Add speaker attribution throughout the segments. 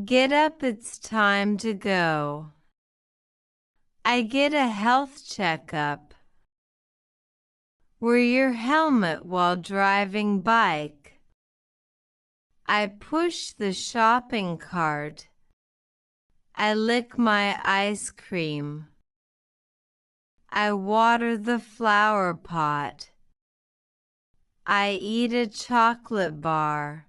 Speaker 1: Get up, it's time to go. I get a health checkup. Wear your helmet while driving bike. I push the shopping cart. I lick my ice cream. I water the flower pot. I eat a chocolate bar.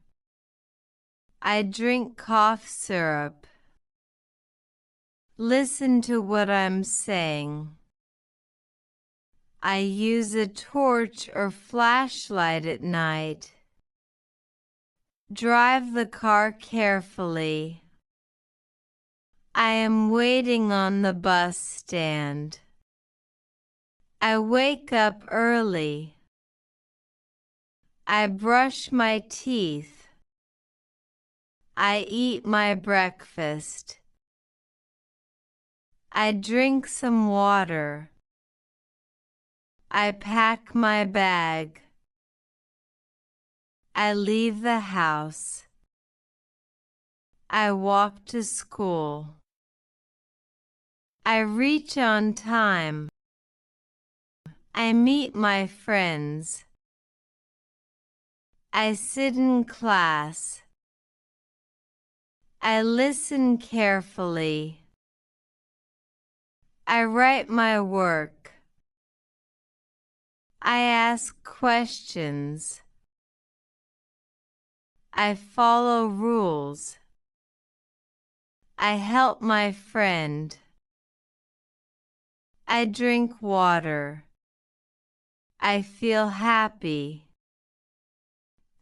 Speaker 1: I drink cough syrup. Listen to what I'm saying. I use a torch or flashlight at night. Drive the car carefully. I am waiting on the bus stand. I wake up early. I brush my teeth. I eat my breakfast. I drink some water. I pack my bag. I leave the house. I walk to school. I reach on time. I meet my friends. I sit in class. I listen carefully. I write my work. I ask questions. I follow rules. I help my friend. I drink water. I feel happy.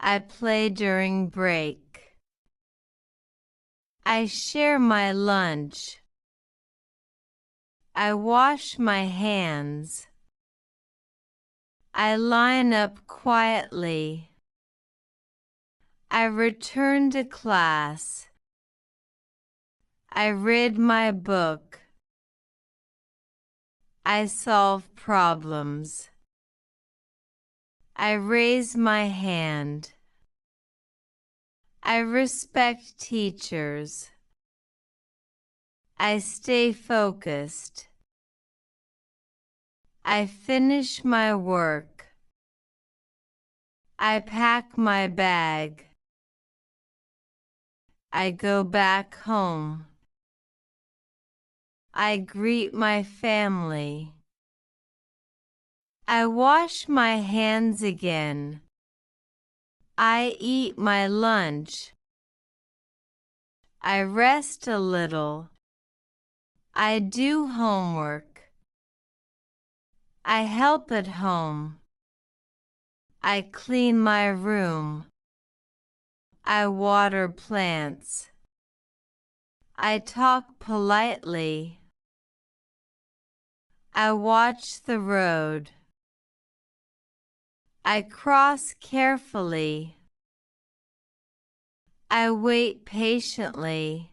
Speaker 1: I play during break. I share my lunch. I wash my hands. I line up quietly. I return to class. I read my book. I solve problems. I raise my hand. I respect teachers. I stay focused. I finish my work. I pack my bag. I go back home. I greet my family. I wash my hands again. I eat my lunch. I rest a little. I do homework. I help at home. I clean my room. I water plants. I talk politely. I watch the road. I cross carefully. I wait patiently.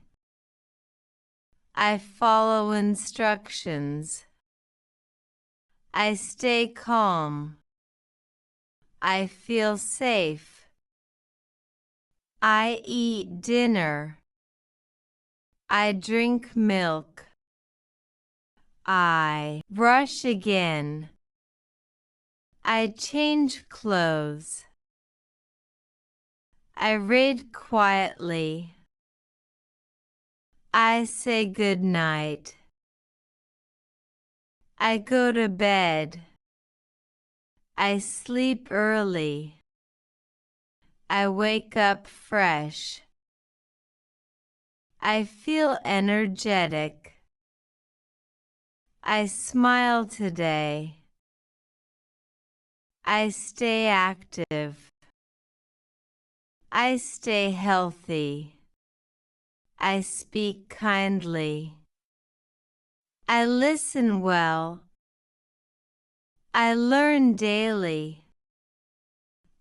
Speaker 1: I follow instructions. I stay calm. I feel safe. I eat dinner. I drink milk. I brush again. I change clothes. I read quietly. I say good night. I go to bed. I sleep early. I wake up fresh. I feel energetic. I smile today. I stay active. I stay healthy. I speak kindly. I listen well. I learn daily.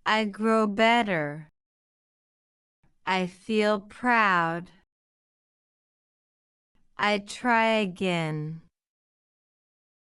Speaker 1: I grow better. I feel proud. I try again.